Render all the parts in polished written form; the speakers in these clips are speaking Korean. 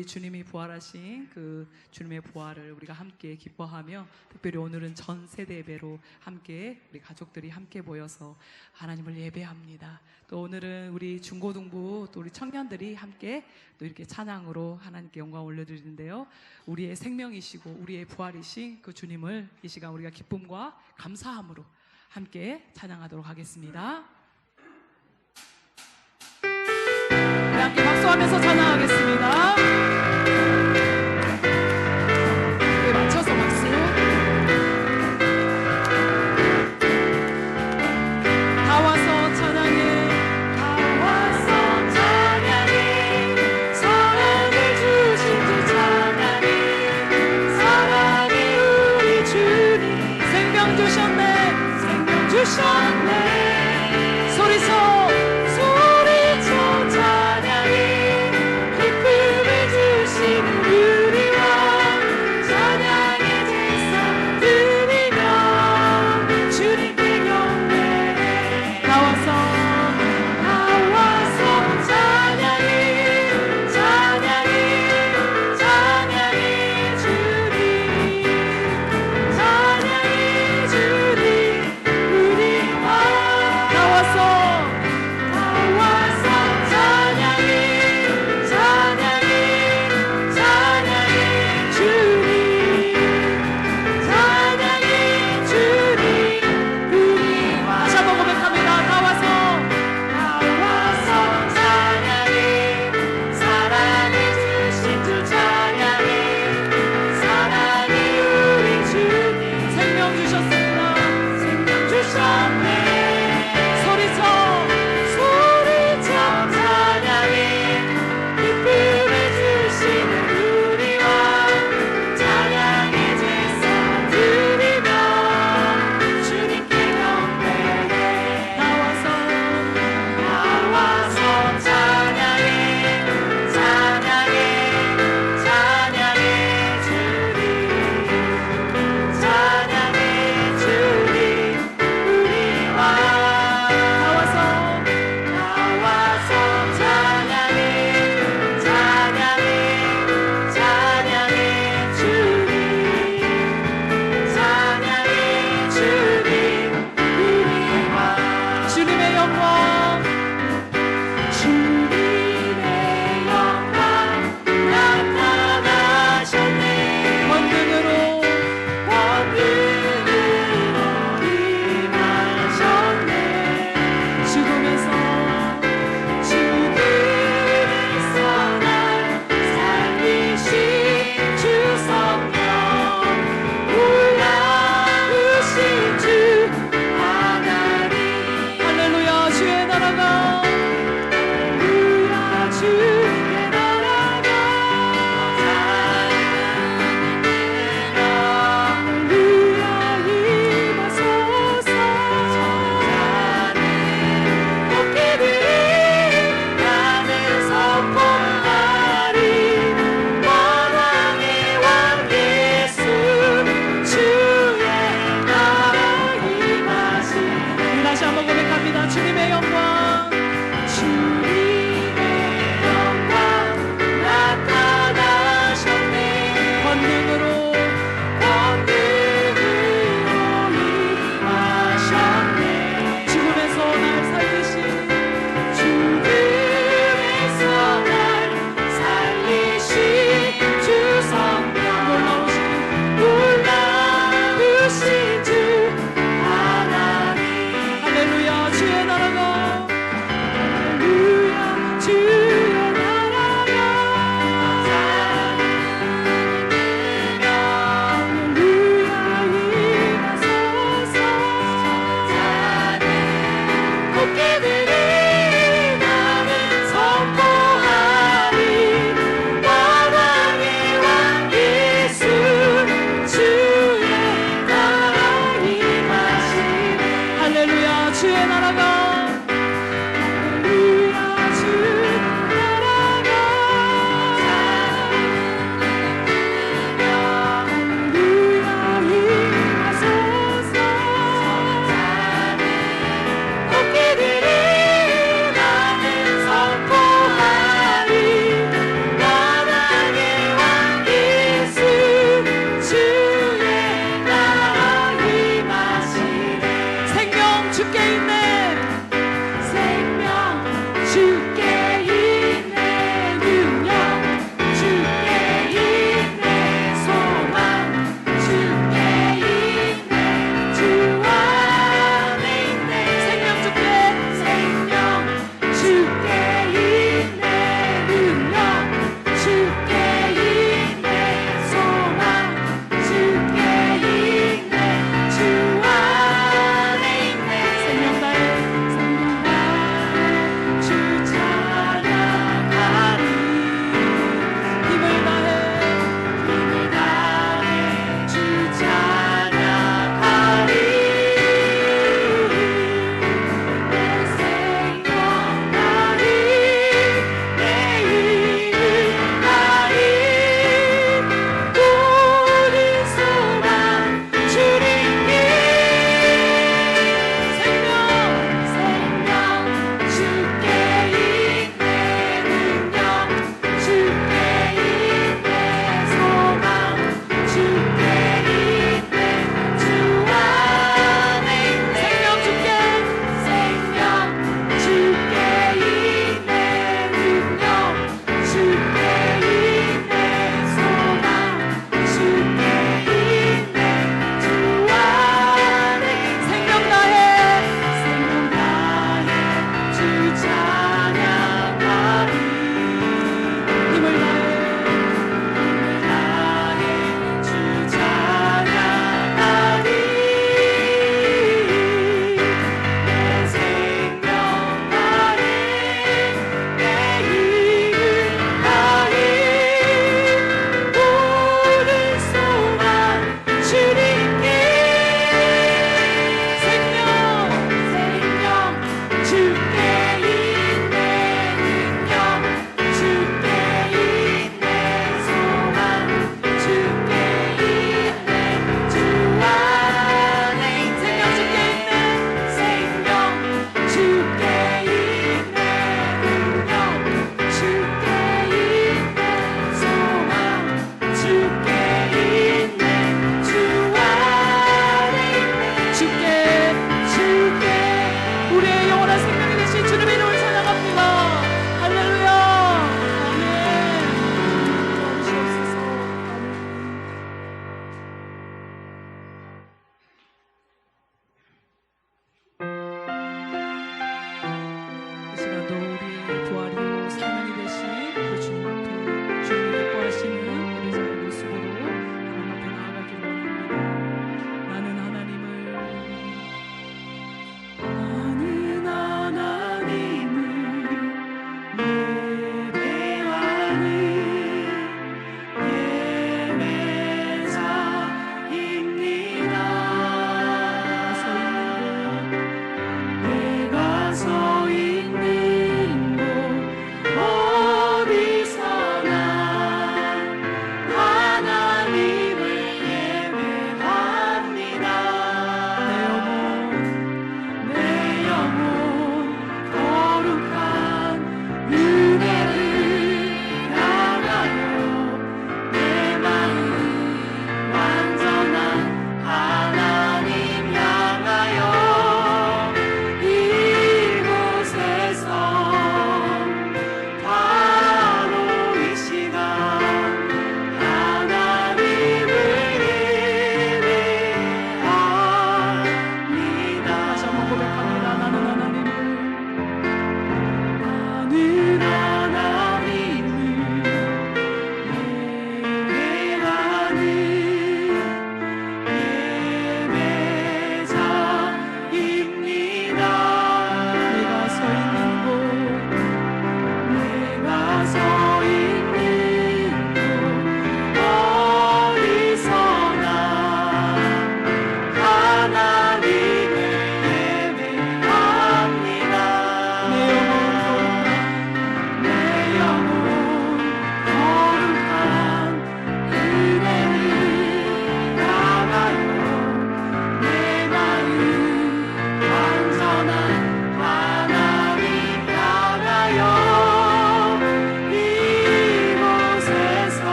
주님이 부활하신 그 주님의 부활을 우리가 함께 기뻐하며, 특별히 오늘은 전 세대 예배로 함께 우리 가족들이 함께 모여서 하나님을 예배합니다. 또 오늘은 우리 중고등부 또 우리 청년들이 함께 또 이렇게 찬양으로 하나님께 영광 올려드리는데요, 우리의 생명이시고 우리의 부활이신 그 주님을 이 시간 우리가 기쁨과 감사함으로 함께 찬양하도록 하겠습니다. 우리 함께 박수하면서 찬양하겠습니다. 맞춰서 박수. 다 와서 찬양해, 다 와서 찬양해, 사랑을 주신 주 찬양해, 사랑해 우리 주님, 생명 주셨네, 생명 주셨네, 소리쳐 찬양해, 기쁨을 주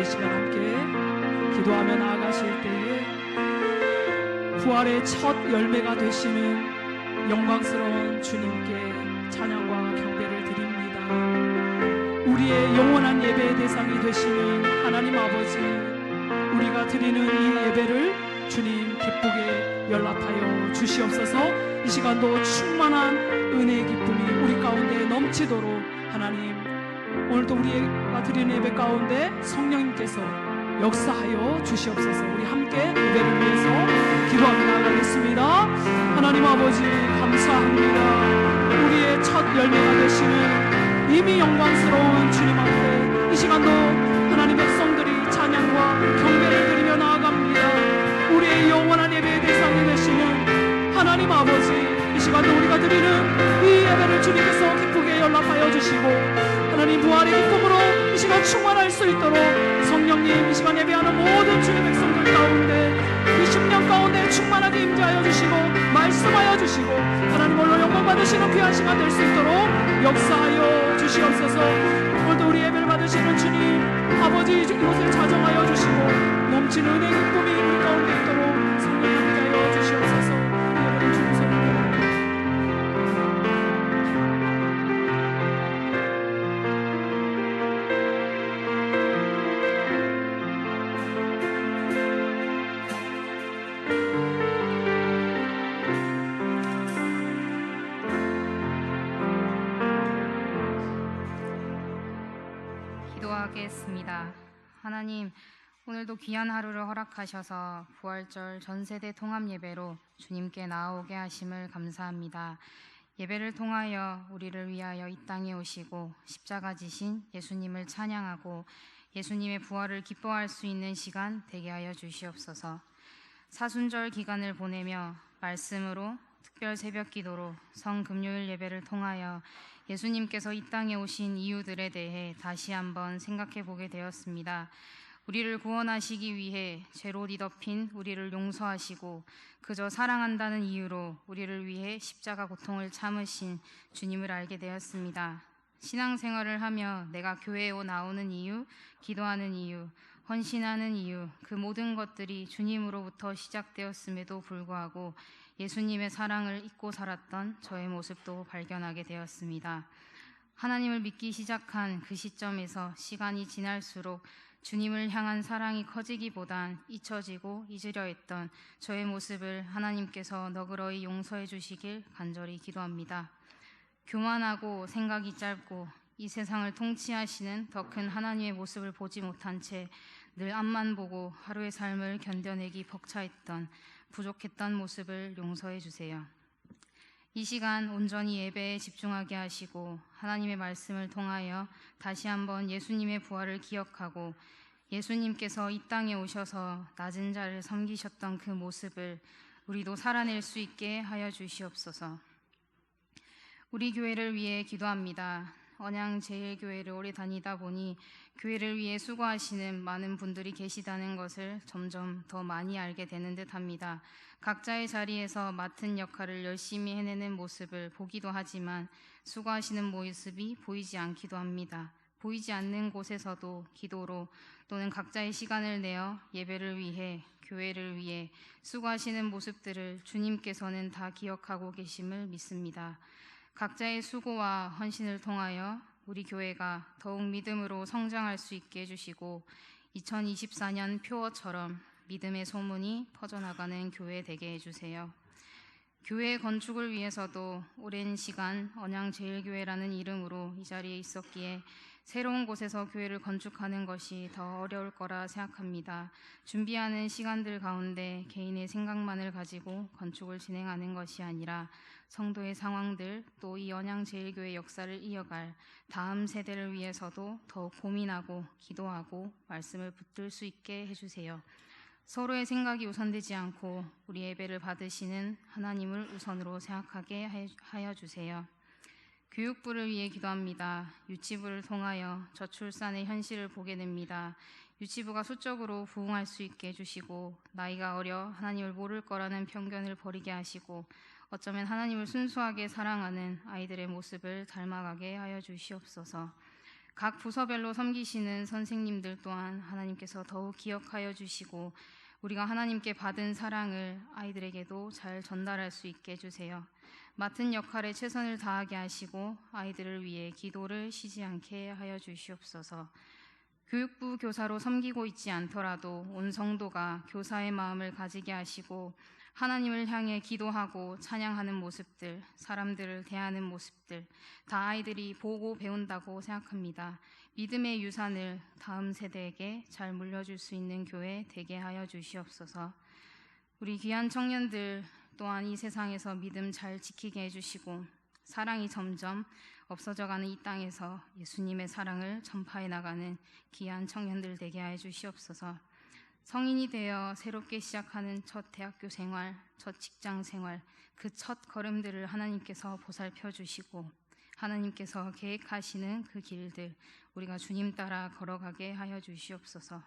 시간 함께 기도하며 나아가실 때에 부활의 첫 열매가 되시는 영광스러운 주님께 찬양과 경배를 드립니다. 우리의 영원한 예배의 대상이 되시는 하나님 아버지, 우리가 드리는 이 예배를 주님 기쁘게 연락하여 주시옵소서. 이 시간도 충만한 은혜의 기쁨이 우리 가운데 넘치도록 하나님, 오늘도 우리가 드리는 예배 가운데 성령님께서 역사하여 주시옵소서. 우리 함께 예배를 위해서 기도하며 나아가겠습니다. 하나님 아버지 감사합니다. 우리의 첫 열매가 되시는 이미 영광스러운 주님 앞에 이 시간도 하나님 백성들이 찬양과 경배를 드리며 나아갑니다. 우리의 영원한 예배의 대상이 되시는 하나님 아버지, 이 시간도 우리가 드리는 이 예배를 주님께서 기쁘게 연락하여 주시고 하나님 부활의 기쁨으로 이 시간 충만할 수 있도록 성령님 이 시간 예배하는 모든 주의 백성들 가운데 이 10년 가운데 충만하게 임재하여 주시고 말씀하여 주시고 하나님 홀로 영광 받으시는 귀한 시간 될 수 있도록 역사하여 주시옵소서. 오늘도 우리 예배를 받으시는 주님 아버지, 이곳을 자정하여 주시고 넘치는 은혜 기쁨이 우리 가운데 있도록 성령 함께하여 주시옵소서. 예배를 주님 손으로 기도하겠습니다. 하나님, 오늘도 귀한 하루를 허락하셔서 부활절 전세대 통합 예배로 주님께 나아오게 하심을 감사합니다. 예배를 통하여 우리를 위하여 이 땅에 오시고 십자가 지신 예수님을 찬양하고 예수님의 부활을 기뻐할 수 있는 시간 되게 하여 주시옵소서. 사순절 기간을 보내며 말씀으로 특별 새벽 기도로 성금요일 예배를 통하여 예수님께서 이 땅에 오신 이유들에 대해 다시 한번 생각해 보게 되었습니다. 우리를 구원하시기 위해 죄로 뒤덮인 우리를 용서하시고 그저 사랑한다는 이유로 우리를 위해 십자가 고통을 참으신 주님을 알게 되었습니다. 신앙생활을 하며 내가 교회에 나오는 이유, 기도하는 이유, 헌신하는 이유, 그 모든 것들이 주님으로부터 시작되었음에도 불구하고 예수님의 사랑을 잊고 살았던 저의 모습도 발견하게 되었습니다. 하나님을 믿기 시작한 그 시점에서 시간이 지날수록 주님을 향한 사랑이 커지기보단 잊혀지고 잊으려 했던 저의 모습을 하나님께서 너그러이 용서해 주시길 간절히 기도합니다. 교만하고 생각이 짧고 이 세상을 통치하시는 더 큰 하나님의 모습을 보지 못한 채 늘 앞만 보고 하루의 삶을 견뎌내기 벅차했던 부족했던 모습을 용서해 주세요. 이 시간 온전히 예배에 집중하게 하시고 하나님의 말씀을 통하여 다시 한번 예수님의 부활을 기억하고 예수님께서 이 땅에 오셔서 낮은 자를 섬기셨던 그 모습을 우리도 살아낼 수 있게 하여 주시옵소서. 우리 교회를 위해 기도합니다. 언양제일교회를 오래 다니다 보니 교회를 위해 수고하시는 많은 분들이 계시다는 것을 점점 더 많이 알게 되는 듯합니다. 각자의 자리에서 맡은 역할을 열심히 해내는 모습을 보기도 하지만 수고하시는 모습이 보이지 않기도 합니다. 보이지 않는 곳에서도 기도로 또는 각자의 시간을 내어 예배를 위해, 교회를 위해 수고하시는 모습들을 주님께서는 다 기억하고 계심을 믿습니다. 각자의 수고와 헌신을 통하여 우리 교회가 더욱 믿음으로 성장할 수 있게 해주시고 2024년 표어처럼 믿음의 소문이 퍼져나가는 교회 되게 해주세요. 교회 건축을 위해서도 오랜 시간 언양제일교회라는 이름으로 이 자리에 있었기에 새로운 곳에서 교회를 건축하는 것이 더 어려울 거라 생각합니다. 준비하는 시간들 가운데 개인의 생각만을 가지고 건축을 진행하는 것이 아니라 성도의 상황들, 또 이 언양제일교회 역사를 이어갈 다음 세대를 위해서도 더욱 고민하고 기도하고 말씀을 붙들 수 있게 해주세요. 서로의 생각이 우선되지 않고 우리 예배를 받으시는 하나님을 우선으로 생각하게 하여 주세요. 교육부를 위해 기도합니다. 유치부를 통하여 저출산의 현실을 보게 됩니다. 유치부가 수적으로 부흥할 수 있게 해주시고 나이가 어려 하나님을 모를 거라는 편견을 버리게 하시고 어쩌면 하나님을 순수하게 사랑하는 아이들의 모습을 닮아가게 하여 주시옵소서. 각 부서별로 섬기시는 선생님들 또한 하나님께서 더욱 기억하여 주시고 우리가 하나님께 받은 사랑을 아이들에게도 잘 전달할 수 있게 해주세요. 맡은 역할에 최선을 다하게 하시고 아이들을 위해 기도를 쉬지 않게 하여 주시옵소서. 교육부 교사로 섬기고 있지 않더라도 온 성도가 교사의 마음을 가지게 하시고 하나님을 향해 기도하고 찬양하는 모습들, 사람들을 대하는 모습들 다 아이들이 보고 배운다고 생각합니다. 믿음의 유산을 다음 세대에게 잘 물려줄 수 있는 교회 되게 하여 주시옵소서. 우리 귀한 청년들 또한 이 세상에서 믿음 잘 지키게 해주시고 사랑이 점점 없어져가는 이 땅에서 예수님의 사랑을 전파해 나가는 귀한 청년들 되게 하여 주시옵소서. 성인이 되어 새롭게 시작하는 첫 대학교 생활, 첫 직장 생활, 그 첫 걸음들을 하나님께서 보살펴 주시고 하나님께서 계획하시는 그 길들 우리가 주님 따라 걸어가게 하여 주시옵소서.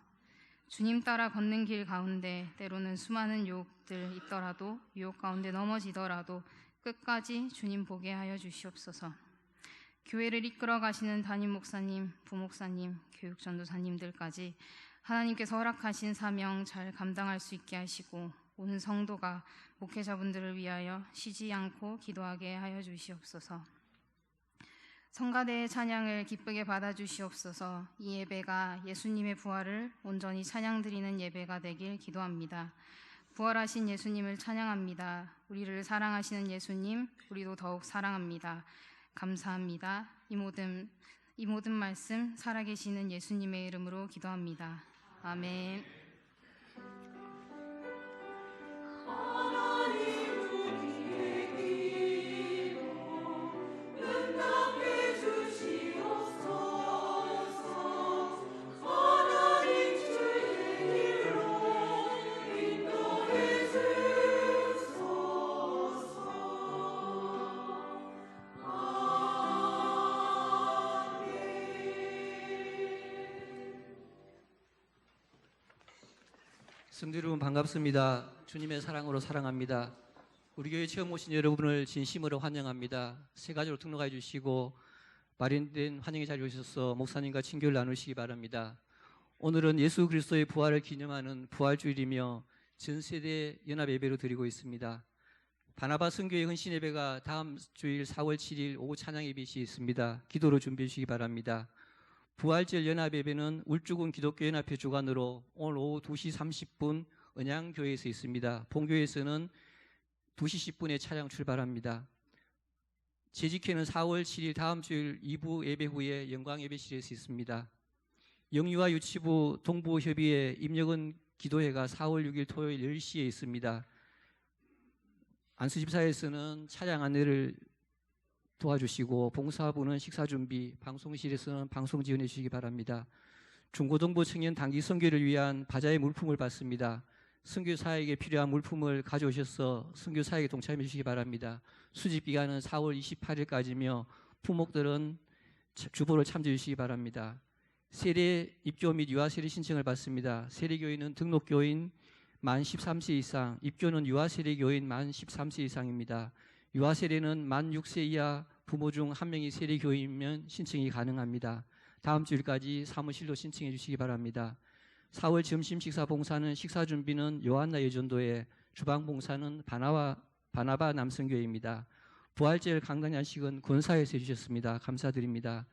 주님 따라 걷는 길 가운데 때로는 수많은 유혹들 있더라도 유혹 가운데 넘어지더라도 끝까지 주님 보게 하여 주시옵소서. 교회를 이끌어 가시는 담임 목사님, 부목사님, 교육전도사님들까지 하나님께서 허락하신 사명 잘 감당할 수 있게 하시고 온 성도가 목회자분들을 위하여 쉬지 않고 기도하게 하여 주시옵소서. 성가대의 찬양을 기쁘게 받아주시옵소서. 이 예배가 예수님의 부활을 온전히 찬양드리는 예배가 되길 기도합니다. 부활하신 예수님을 찬양합니다. 우리를 사랑하시는 예수님, 우리도 더욱 사랑합니다. 감사합니다. 이 모든 말씀 살아계시는 예수님의 이름으로 기도합니다. 아멘. 성도 여러분 반갑습니다. 주님의 사랑으로 사랑합니다. 우리 교회 처음 오신 여러분을 진심으로 환영합니다. 새 가지로 등록해 주시고 마련된 환영의 자리에 오셔서 목사님과 친교를 나누시기 바랍니다. 오늘은 예수 그리스도의 부활을 기념하는 부활주일이며 전세대 연합 예배로 드리고 있습니다. 바나바 선교회 헌신 예배가 다음 주일 4월 7일 오후 찬양 예배이 있습니다. 기도로 준비해 주시기 바랍니다. 부활절 연합예배는 울주군 기독교 연합회 주관으로 오늘 오후 2시 30분 은양교회에서 있습니다. 본교회에서는 2시 10분에 차량 출발합니다. 재직회는 4월 7일 다음 주일 2부 예배 후에 영광예배실에서 있습니다. 영유아 유치부 동부협의회 임력은 기도회가 4월 6일 토요일 10시에 있습니다. 안수집사에서는 차량 안내를 도와주시고 봉사부는 식사준비, 방송실에서는 방송 지원해 주시기 바랍니다. 중고등부 청년 단기 선교를 위한 바자의 물품을 받습니다. 선교사에게 필요한 물품을 가져오셔서 선교사에게 동참해 주시기 바랍니다. 수집기간은 4월 28일까지며 부목들은 주보를 참조해 주시기 바랍니다. 세례 입교 및 유아 세례 신청을 받습니다. 세례교인은 등록교인 만 13세 이상, 입교는 유아 세례교인 만 13세 이상입니다. 유아 세례는 만 6세 이하 부모 중 한 명이 세례교인이면 신청이 가능합니다. 다음 주일까지 사무실로 신청해 주시기 바랍니다. 4월 점심 식사 봉사는 식사 준비는 요한나 여전도회, 주방 봉사는 바나바 남성교회입니다. 부활절 강단 양식은 권사에서 해주셨습니다. 감사드립니다.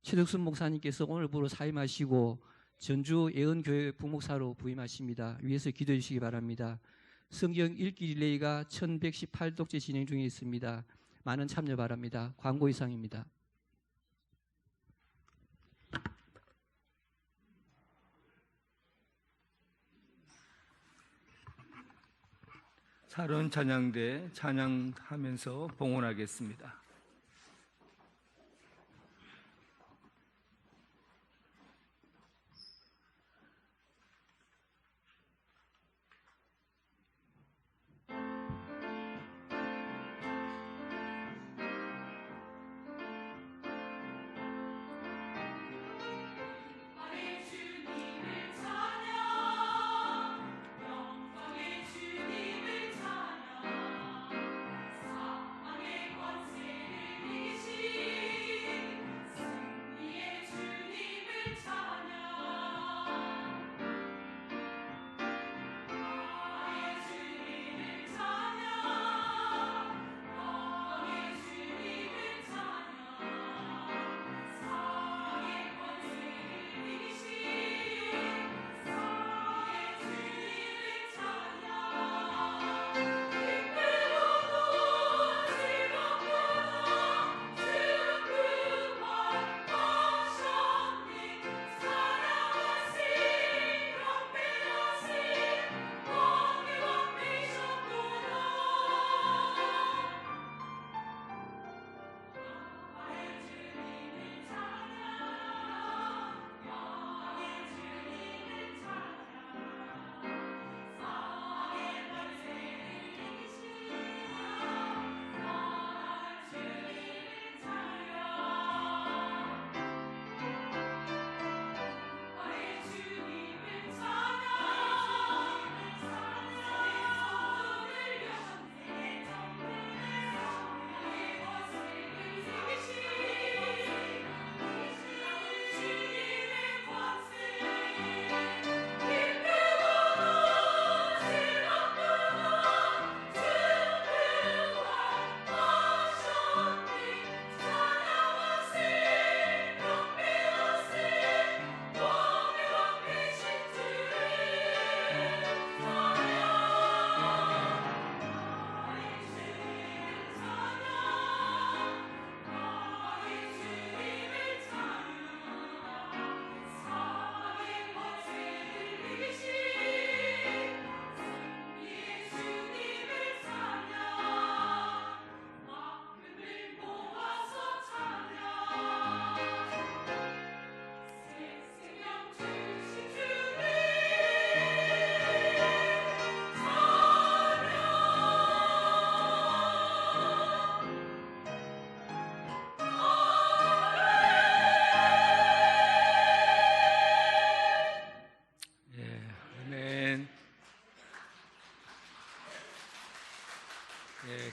최덕순 목사님께서 오늘부로 사임하시고 전주 예언교회 부목사로 부임하십니다. 위에서 기도해 주시기 바랍니다. 성경 읽기 릴레이가 1118독재 진행 중에 있습니다. 많은 참여 바랍니다. 광고 이상입니다. 사론 찬양대 찬양하면서 봉헌하겠습니다. 주님을 찬양, 사망의 권세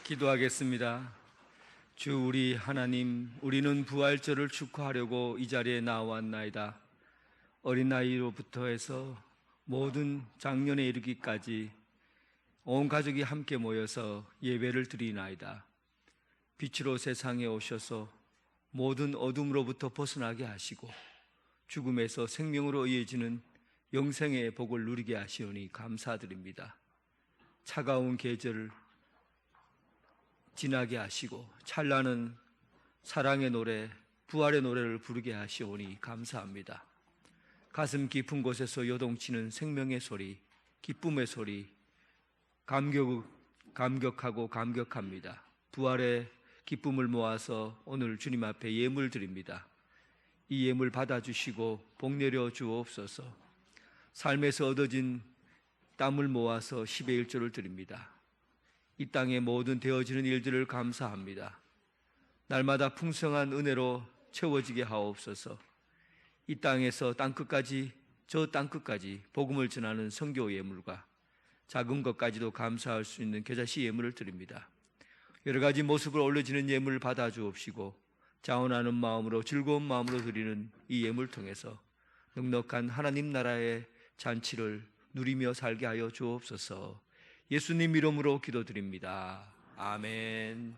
기도하겠습니다. 주 우리 하나님, 우리는 부활절을 축하하려고 이 자리에 나왔나이다. 어린 나이로부터 해서 모든 작년에 이르기까지 온 가족이 함께 모여서 예배를 드리나이다. 빛으로 세상에 오셔서 모든 어둠으로부터 벗어나게 하시고 죽음에서 생명으로 이어지는 영생의 복을 누리게 하시오니 감사드립니다. 차가운 계절을 지나게 하시고 찬란한 사랑의 노래, 부활의 노래를 부르게 하시오니 감사합니다. 가슴 깊은 곳에서 요동치는 생명의 소리, 기쁨의 소리, 감격하고 감격합니다. 부활의 기쁨을 모아서 오늘 주님 앞에 예물 드립니다. 이 예물 받아주시고 복 내려 주옵소서. 삶에서 얻어진 땀을 모아서 10의 1조를 드립니다. 이 땅의 모든 되어지는 일들을 감사합니다. 날마다 풍성한 은혜로 채워지게 하옵소서. 이 땅에서 땅끝까지, 저 땅끝까지 복음을 전하는 선교 예물과 작은 것까지도 감사할 수 있는 겨자씨 예물을 드립니다. 여러 가지 모습으로 올려지는 예물을 받아 주옵시고 자원하는 마음으로, 즐거운 마음으로 드리는 이 예물 통해서 넉넉한 하나님 나라의 잔치를 누리며 살게 하여 주옵소서. 예수님 이름으로 기도드립니다. 아멘.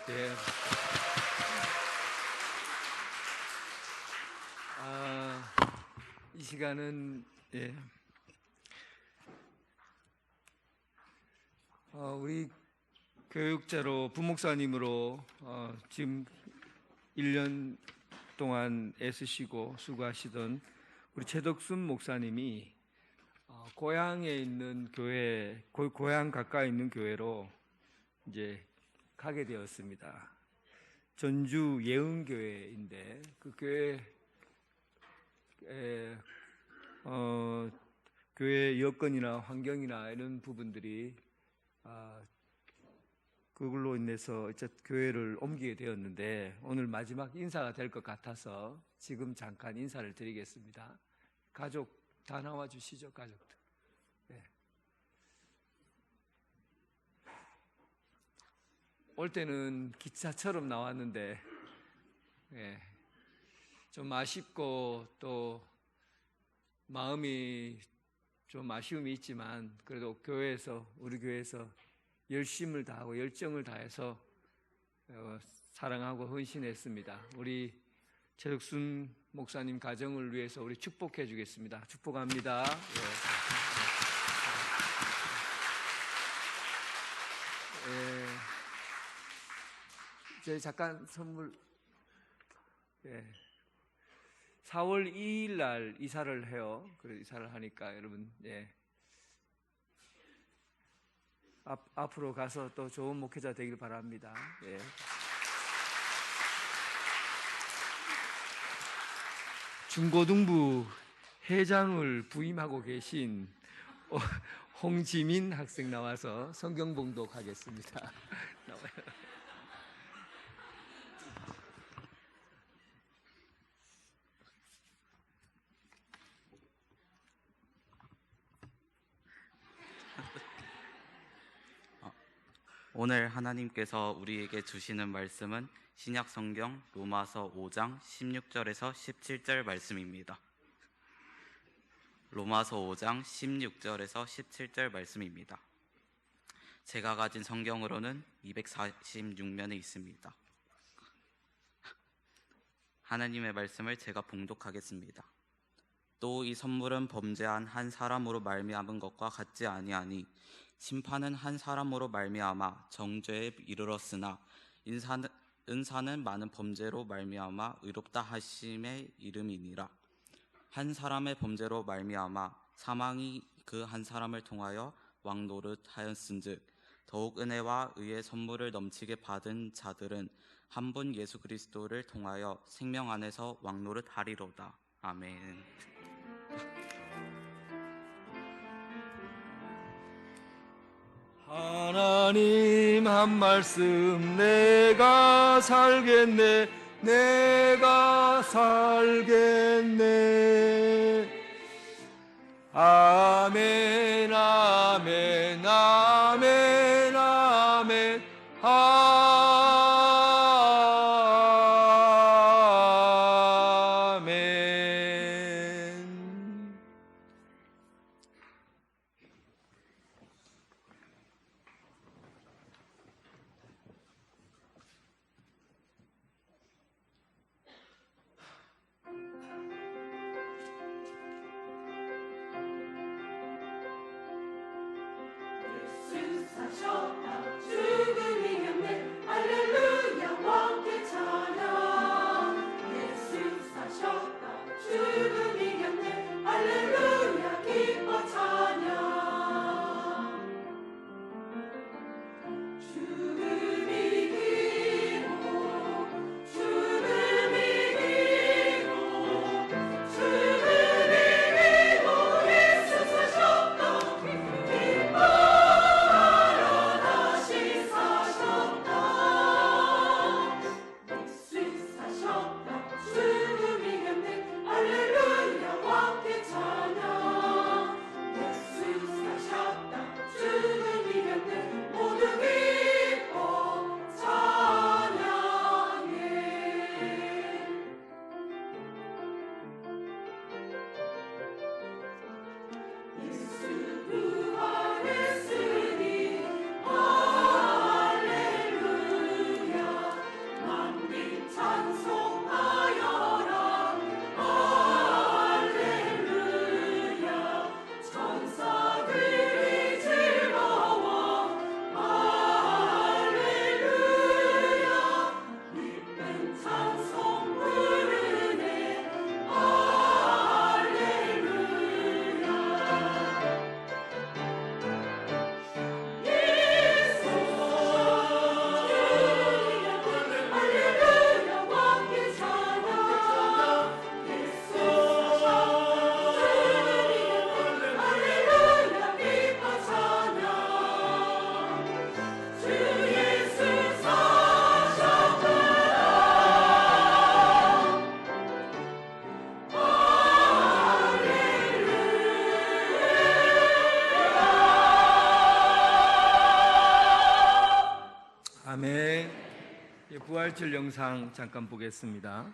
예. 이 시간은 우리 교육자로 부목사님으로 지금 1년 동안 애쓰시고 수고하시던 우리 최덕순 목사님이 고향에 있는 교회, 고향 가까이 있는 교회로 이제 가게 되었습니다. 전주 예은교회인데 그 교회 여건이나 환경이나 이런 부분들이 그걸로 인해서 이제 교회를 옮기게 되었는데 오늘 마지막 인사가 될 것 같아서 지금 잠깐 인사를 드리겠습니다. 가족 다 나와 주시죠, 가족들. 네. 올 때는 기차처럼 나왔는데 좀 아쉽고 또 마음이 좀 아쉬움이 있지만 그래도 우리 교회에서 열심을 다하고 열정을 다해서 사랑하고 헌신했습니다. 우리 최덕순 목사님 가정을 위해서 우리 축복해 주겠습니다. 축복합니다. 저희 잠깐 선물. 4월 2일 날 이사를 해요. 그래 이사를 하니까 여러분 앞으로 가서 또 좋은 목회자 되길 바랍니다. 중고등부 회장을 부임하고 계신 홍지민 학생 나와서 성경 봉독하겠습니다. 오늘 하나님께서 우리에게 주시는 말씀은 신약 성경 로마서 5장 16절에서 17절 말씀입니다. 로마서 5장 16절에서 17절 말씀입니다. 제가 가진 성경으로는 246면에 있습니다. 하나님의 말씀을 제가 봉독하겠습니다. 또 이 선물은 범죄한 한 사람으로 말미암은 것과 같지 아니하니 심판은 한 사람으로 말미암아 정죄에 이르렀으나 은사는 많은 범죄로 말미암아 의롭다 하심의 이름이니라. 한 사람의 범죄로 말미암아 사망이 그 한 사람을 통하여 왕노릇하였은즉 더욱 은혜와 의의 선물을 넘치게 받은 자들은 한 분 예수 그리스도를 통하여 생명 안에서 왕노릇하리로다. 아멘. 하나님 한 말씀 내가 살겠네 내가 살겠네. 아멘 아멘 아멘 아멘 아멘. 아멘. 부활절 영상 잠깐 보겠습니다.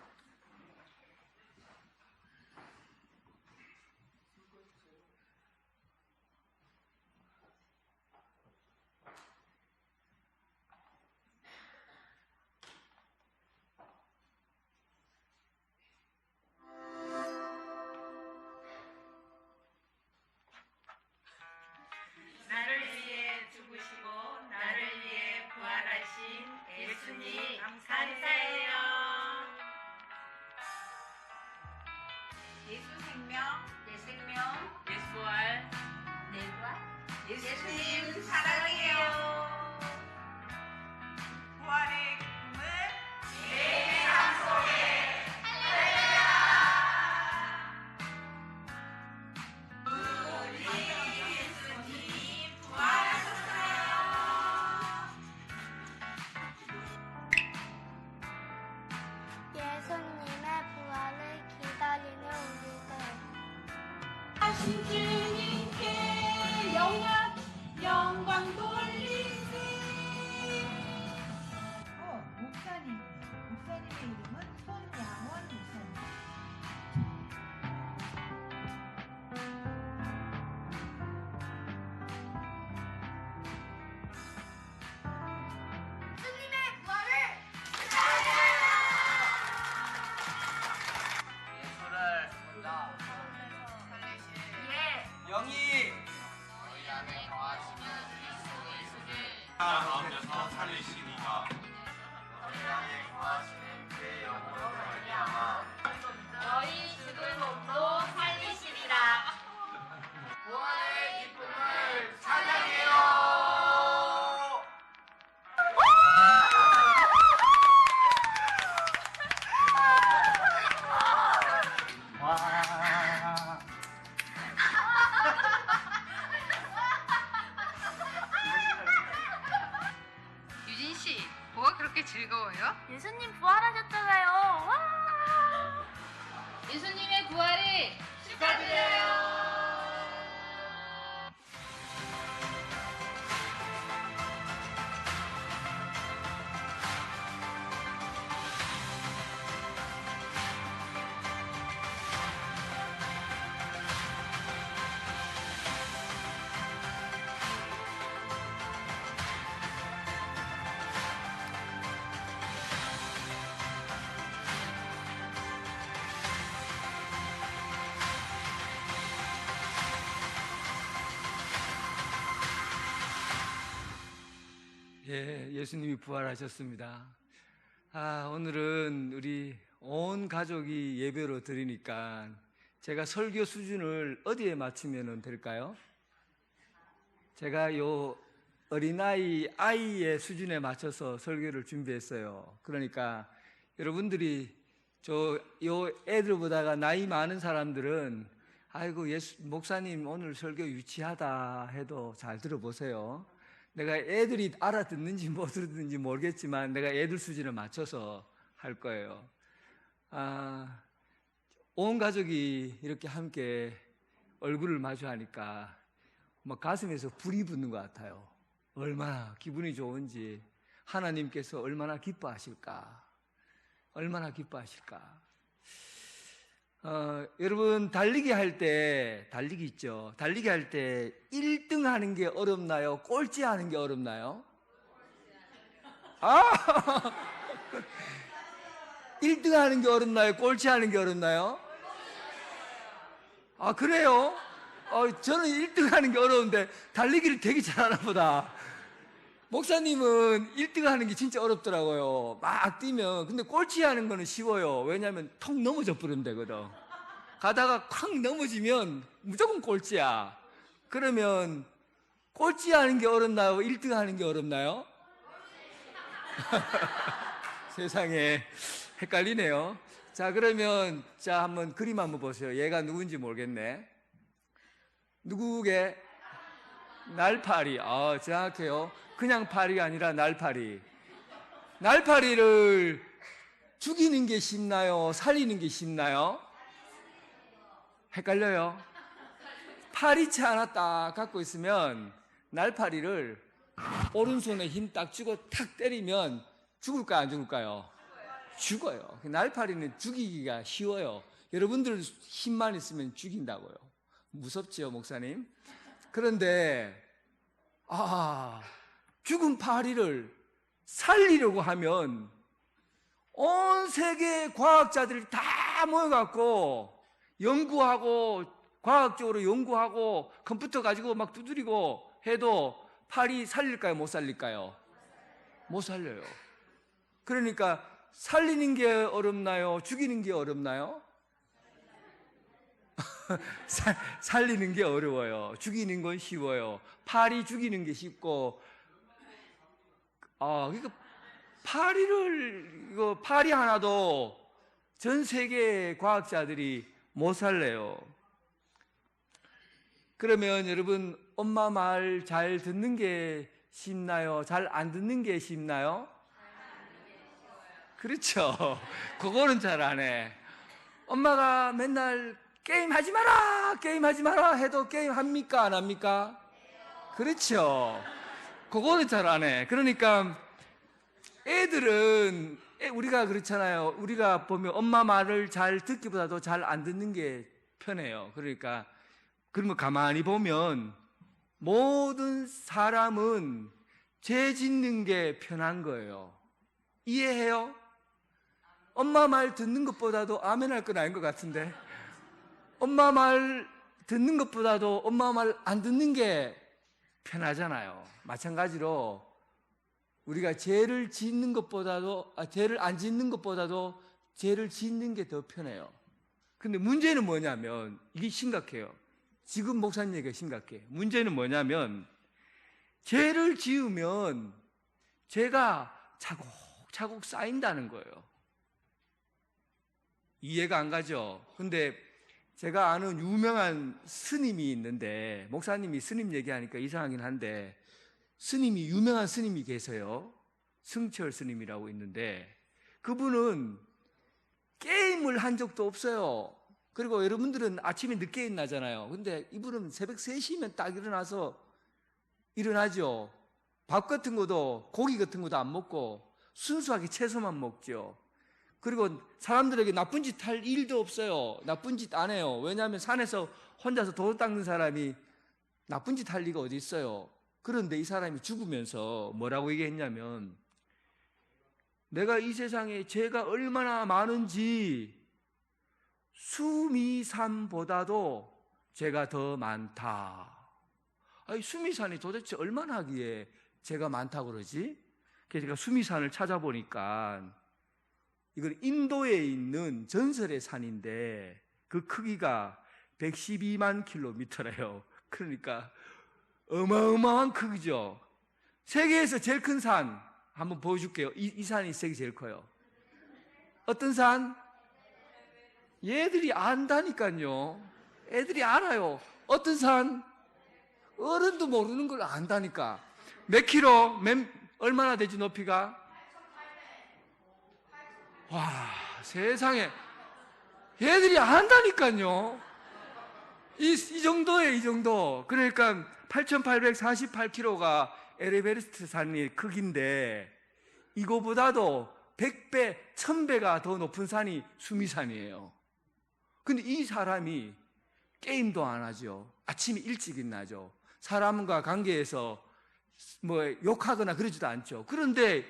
주님 감사해요. 예수 생명, 내 생명, 예수알 내과 예수님 사랑해요. 부활의 기쁨을 내 삶 속에 우리 예수님 부활하셨어요. 예수님의 부활을 기다리는 우리들. 하신 주님께 영광 돌리세. 목사님의 이름은 손양원 목사님. 예수를 영이 너희 안에 거하시는 그리스도 예수를 가운데서 살리시니가 너희 안에 거하시는 그의 영으로 말미암아 너희 죽은 몸도 살리시리라. 부활의 기쁨을 찬양해요. 유진 씨, 뭐가 그렇게 즐거워요? 예수님 부활하셨잖아요. 와! 예수님의 부활을 축하드려요. 예, 예수님이 부활하셨습니다. 오늘은 우리 온 가족이 예배로 드리니까 제가 설교 수준을 어디에 맞추면 될까요? 제가 요 아이의 수준에 맞춰서 설교를 준비했어요. 그러니까 여러분들이 요 애들보다가 나이 많은 사람들은 아이고 목사님 오늘 설교 유치하다 해도 잘 들어보세요. 내가 애들이 알아듣는지 못 듣는지 모르겠지만 내가 애들 수준에 맞춰서 할 거예요. 온 가족이 이렇게 함께 얼굴을 마주하니까 막 가슴에서 불이 붙는 것 같아요. 얼마나 기분이 좋은지, 하나님께서 얼마나 기뻐하실까, 얼마나 기뻐하실까. 여러분 달리기 있죠. 달리기 할 때 1등 하는 게 어렵나요? 꼴찌 하는 게 어렵나요? 1등 하는 게 어렵나요? 꼴찌 하는 게 어렵나요? 그래요? 저는 1등 하는 게 어려운데 달리기를 되게 잘하나 보다. 목사님은 1등 하는 게 진짜 어렵더라고요. 막 뛰면. 근데 꼴찌 하는 거는 쉬워요. 왜냐하면 통 넘어져 버리면 되거든. 가다가 콱 넘어지면 무조건 꼴찌야. 그러면 꼴찌 하는 게 어렵나요? 1등 하는 게 어렵나요? 세상에 헷갈리네요. 자, 그러면 한번 그림 한번 보세요. 얘가 누군지 모르겠네. 누구게? 날파리. 정확해요. 그냥 파리가 아니라 날파리. 날파리를 죽이는 게 쉽나요? 살리는 게 쉽나요? 헷갈려요? 파리채 하나 딱 갖고 있으면 날파리를 오른손에 힘 딱 주고 탁 때리면 죽을까요? 안 죽을까요? 죽어요. 날파리는 죽이기가 쉬워요. 여러분들 힘만 있으면 죽인다고요. 무섭지요, 목사님? 그런데 죽은 파리를 살리려고 하면 온 세계 과학자들이 다 모여갖고 연구하고 과학적으로 연구하고 컴퓨터 가지고 막 두드리고 해도 파리 살릴까요? 못 살릴까요? 못 살려요. 그러니까 살리는 게 어렵나요? 죽이는 게 어렵나요? 살리는 게 어려워요. 죽이는 건 쉬워요. 파리 죽이는 게 쉽고, 그러니까 파리 하나도 전 세계 과학자들이 못 살래요. 그러면 여러분, 엄마 말 잘 듣는 게 쉽나요? 잘 안 듣는 게 쉽나요? 그렇죠. 그거는 잘 안 해. 엄마가 맨날 게임하지 마라! 게임하지 마라! 해도 게임 합니까? 안 합니까? 그렇죠. 그거는 잘 안 해. 그러니까 애들은, 우리가 그렇잖아요. 우리가 보면 엄마 말을 잘 듣기보다도 잘 안 듣는 게 편해요. 그러니까, 그런 거 가만히 보면 모든 사람은 죄 짓는 게 편한 거예요. 이해해요? 엄마 말 듣는 것보다도 아멘 할 건 아닌 것 같은데. 엄마 말 듣는 것보다도 엄마 말 안 듣는 게 편하잖아요. 마찬가지로 우리가 죄를 짓는 것보다도, 죄를 안 짓는 것보다도 죄를 짓는 게 더 편해요. 근데 문제는 뭐냐면, 이게 심각해요. 지금 목사님 얘기가 심각해. 문제는 뭐냐면, 죄를 지으면 죄가 차곡차곡 쌓인다는 거예요. 이해가 안 가죠? 근데 제가 아는 유명한 스님이 있는데, 목사님이 스님 얘기하니까 이상하긴 한데, 유명한 스님이 계세요. 승철 스님이라고 있는데, 그분은 게임을 한 적도 없어요. 그리고 여러분들은 아침에 늦게 일어나잖아요. 근데 이분은 새벽 3시면 딱 일어나죠. 밥 같은 것도, 고기 같은 것도 안 먹고 순수하게 채소만 먹죠. 그리고 사람들에게 나쁜 짓 할 일도 없어요. 나쁜 짓 안 해요. 왜냐하면 산에서 혼자서 돌 닦는 사람이 나쁜 짓 할 리가 어디 있어요. 그런데 이 사람이 죽으면서 뭐라고 얘기했냐면, 내가 이 세상에 죄가 얼마나 많은지 수미산보다도 죄가 더 많다. 아니, 수미산이 도대체 얼마나 하기에 죄가 많다고 그러지? 그래서 제가 수미산을 찾아보니까 이건 인도에 있는 전설의 산인데 그 크기가 112만 킬로미터래요. 그러니까 어마어마한 크기죠. 세계에서 제일 큰 산 한번 보여줄게요. 이 산이 세계 제일 커요. 어떤 산? 얘들이 안다니까요. 애들이 알아요. 어떤 산? 어른도 모르는 걸 안다니까. 몇 킬로? 얼마나 되지 높이가? 와, 세상에. 얘들이 안다니까요. 이 정도예요, 이 정도. 그러니까 8,848km가 에베레스트 산이 크기인데 이거보다도 100배, 1000배가 더 높은 산이 수미산이에요. 근데 이 사람이 게임도 안 하죠. 아침에 일찍 일어나죠. 사람과 관계에서 뭐 욕하거나 그러지도 않죠. 그런데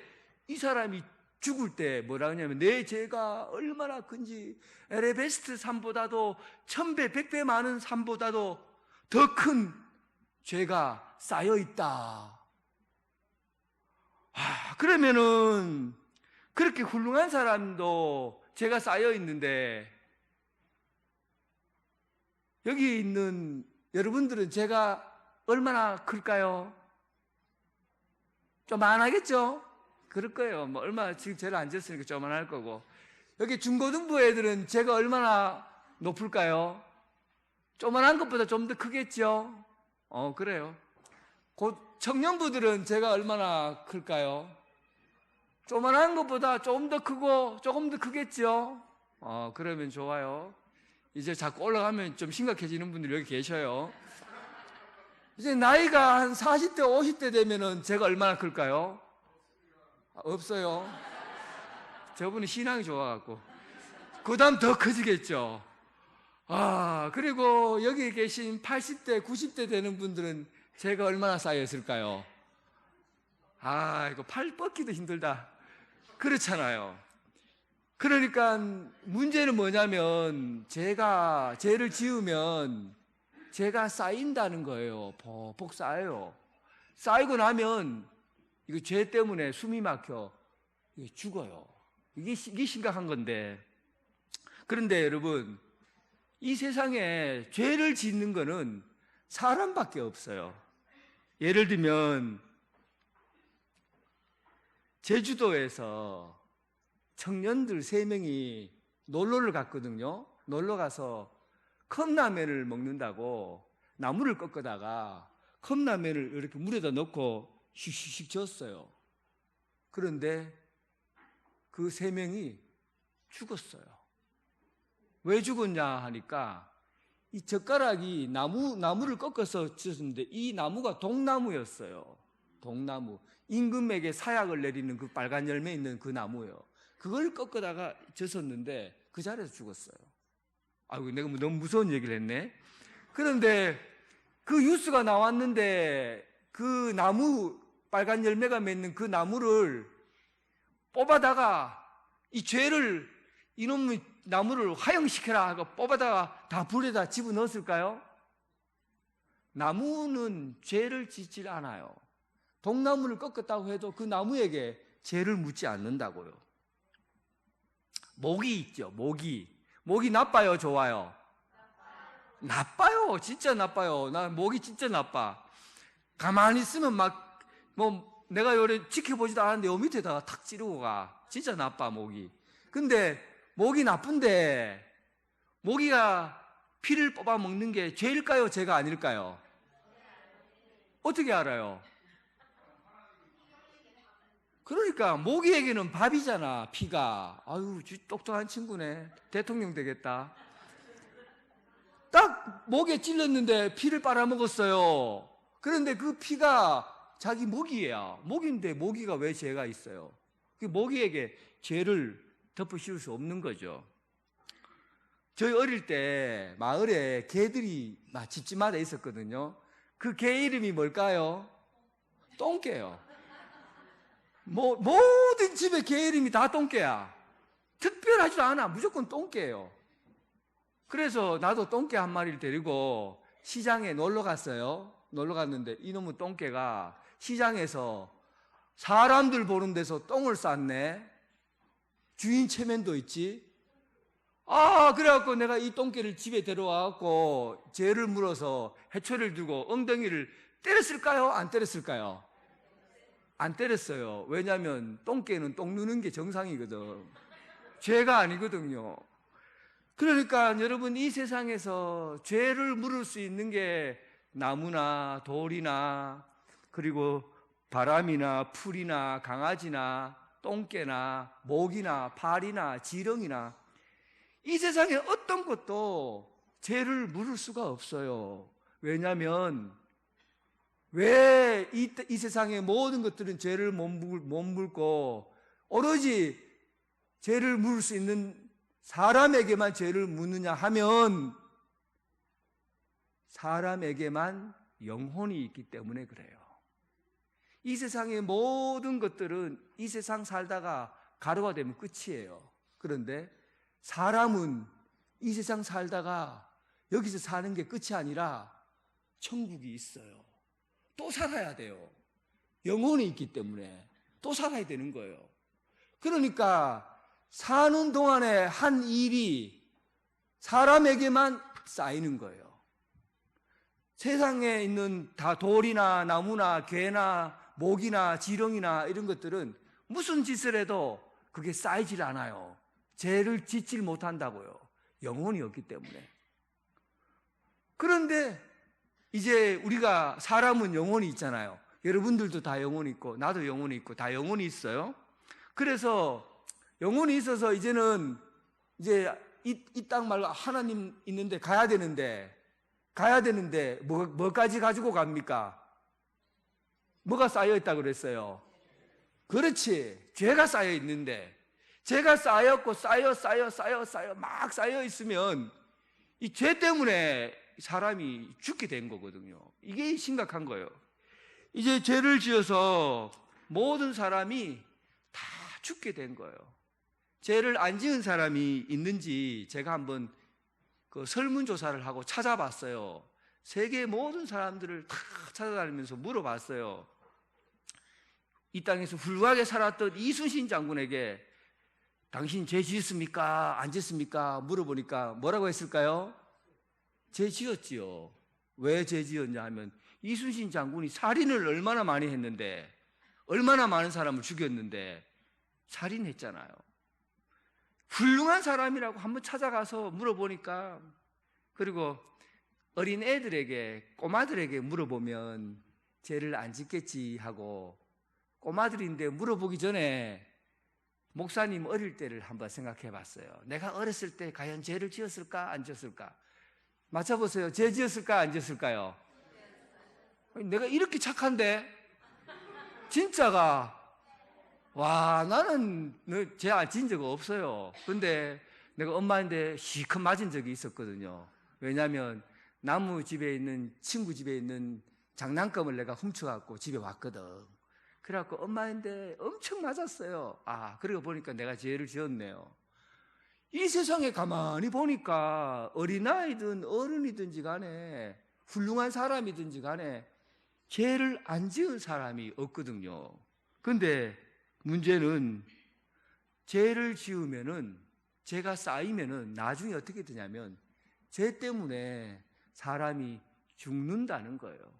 이 사람이 죽을 때 뭐라 하냐면, 내 죄가 얼마나 큰지 에베레스트 산보다도 1000배, 100배 많은 산보다도 더 큰 죄가 쌓여 있다. 그러면은 그렇게 훌륭한 사람도 죄가 쌓여 있는데, 여기 있는 여러분들은 죄가 얼마나 클까요? 좀 안 하겠죠? 그럴 거예요. 뭐 얼마나 지금 죄를 안 졌으니까 좀만 할 거고. 여기 중고등부 애들은 죄가 얼마나 높을까요? 조만한 것보다 좀 더 크겠죠? 그래요. 곧 청년부들은 죄가 얼마나 클까요? 조만한 것보다 조금 더 크고 조금 더 크겠죠? 그러면 좋아요. 이제 자꾸 올라가면 좀 심각해지는 분들이 여기 계셔요. 이제 나이가 한 40대, 50대 되면은 죄가 얼마나 클까요? 없어요. 저분이 신앙이 좋아갖고. 그 다음 더 커지겠죠. 그리고 여기 계신 80대, 90대 되는 분들은 죄가 얼마나 쌓였을까요? 이거 팔 뻗기도 힘들다. 그렇잖아요. 그러니까 문제는 뭐냐면, 죄를 지으면 죄가 쌓인다는 거예요. 폭폭 쌓여요. 쌓이고 나면 이거 죄 때문에 숨이 막혀. 이게 죽어요. 이게 심각한 건데. 그런데 여러분, 이 세상에 죄를 짓는 거는 사람밖에 없어요. 예를 들면 제주도에서 청년들 3명이 놀러를 갔거든요. 놀러 가서 컵라면을 먹는다고 나무를 꺾다가 컵라면을 이렇게 물에다 넣고 슉슉슉 젓어요. 그런데 그 3명이 죽었어요. 왜 죽었냐 하니까 이 젓가락이 나무를 꺾어서 쳤는데 이 나무가 동나무였어요. 동나무. 임금에게 사약을 내리는 그 빨간 열매 있는 그 나무요. 그걸 꺾다가 졌었는데 그 자리에서 죽었어요. 아이고, 내가 너무 무서운 얘기를 했네. 그런데 그 뉴스가 나왔는데 그 나무, 빨간 열매가 맺는 그 나무를 뽑아다가 이 죄를, 이놈의 나무를 화형시켜라 하고 뽑아다가 다 불에다 집어넣었을까요? 나무는 죄를 짓질 않아요. 동나무를 꺾었다고 해도 그 나무에게 죄를 묻지 않는다고요. 모기 있죠, 모기. 모기 나빠요, 좋아요? 나빠요. 진짜 나빠요. 나 모기 진짜 나빠. 가만히 있으면 막, 내가 요래 지켜보지도 않았는데 요 밑에다가 탁 찌르고 가. 진짜 나빠, 모기. 근데 모기 나쁜데 모기가 피를 뽑아 먹는 게 죄일까요, 죄가 아닐까요? 어떻게 알아요? 그러니까 모기에게는 밥이잖아, 피가. 아유, 똑똑한 친구네. 대통령 되겠다. 딱 목에 찔렀는데 피를 빨아먹었어요. 그런데 그 피가 자기 모기예요. 모기인데 모기가 왜 죄가 있어요? 그 모기에게 죄를 덮어씌울 수 없는 거죠. 저희 어릴 때 마을에 개들이 집집마다 있었거든요. 그 개 이름이 뭘까요? 똥개요. 모든 집에 개 이름이 다 똥개야. 특별하지도 않아. 무조건 똥개예요. 그래서 나도 똥개 한 마리를 데리고 시장에 놀러 갔어요. 놀러 갔는데 이놈의 똥개가 시장에서 사람들 보는 데서 똥을 쌌네. 주인 체면도 있지. 그래갖고 내가 이 똥개를 집에 데려와갖고 죄를 물어서 해초를 들고 엉덩이를 때렸을까요? 안 때렸을까요? 안 때렸어요. 왜냐하면 똥개는 똥 누는 게 정상이거든. 죄가 아니거든요. 그러니까 여러분, 이 세상에서 죄를 물을 수 있는 게 나무나 돌이나 그리고 바람이나 풀이나 강아지나 똥개나 모기나 파리나 지렁이나 이 세상에 어떤 것도 죄를 물을 수가 없어요. 왜냐하면 왜 이 세상의 모든 것들은 죄를 못 물고 오로지 죄를 물을 수 있는 사람에게만 죄를 묻느냐 하면 사람에게만 영혼이 있기 때문에 그래요. 이 세상의 모든 것들은 이 세상 살다가 가루가 되면 끝이에요. 그런데 사람은 이 세상 살다가 여기서 사는 게 끝이 아니라 천국이 있어요. 또 살아야 돼요. 영혼이 있기 때문에 또 살아야 되는 거예요. 그러니까 사는 동안에 한 일이 사람에게만 쌓이는 거예요. 세상에 있는 다 돌이나 나무나 개나 모기나 지렁이나 이런 것들은 무슨 짓을 해도 그게 쌓이질 않아요. 죄를 짓질 못한다고요. 영혼이 없기 때문에. 그런데 이제 우리가 사람은 영혼이 있잖아요. 여러분들도 다 영혼이 있고 나도 영혼이 있고 다 영혼이 있어요. 그래서 영혼이 있어서 이제는 이제 이 땅 말고 하나님 있는데 가야 되는데 뭐까지 가지고 갑니까? 뭐가 쌓여 있다고 그랬어요? 그렇지. 죄가 쌓여 있는데 죄가 쌓였고 쌓여 막 쌓여 있으면 이 죄 때문에 사람이 죽게 된 거거든요. 이게 심각한 거예요. 이제 죄를 지어서 모든 사람이 다 죽게 된 거예요. 죄를 안 지은 사람이 있는지 제가 한번 그 설문조사를 하고 찾아봤어요. 세계 모든 사람들을 다 찾아다니면서 물어봤어요. 이 땅에서 훌륭하게 살았던 이순신 장군에게 당신 죄 지었습니까? 안 지었습니까? 물어보니까 뭐라고 했을까요? 죄 지었지요. 왜 죄 지었냐 하면 이순신 장군이 살인을 얼마나 많이 했는데, 얼마나 많은 사람을 죽였는데 살인했잖아요. 훌륭한 사람이라고 한번 찾아가서 물어보니까, 그리고 어린 애들에게, 꼬마들에게 물어보면 죄를 안 짓겠지 하고, 꼬마들인데 물어보기 전에 목사님 어릴 때를 한번 생각해 봤어요. 내가 어렸을 때 과연 죄를 지었을까 안 지었을까? 맞춰보세요. 죄 지었을까 안 지었을까요? 내가 이렇게 착한데 진짜가, 와, 나는 죄 안 지은 적 없어요. 근데 내가 엄마한테 시컷 맞은 적이 있었거든요. 왜냐하면 나무 집에 있는, 친구 집에 있는 장난감을 내가 훔쳐갖고 집에 왔거든. 그래갖고 엄마한테 엄청 맞았어요. 아, 그러고 보니까 내가 죄를 지었네요. 이 세상에 가만히 보니까 어린아이든 어른이든지 간에, 훌륭한 사람이든지 간에 죄를 안 지은 사람이 없거든요. 근데 문제는 죄를 지으면은, 죄가 쌓이면은 나중에 어떻게 되냐면 죄 때문에 사람이 죽는다는 거예요.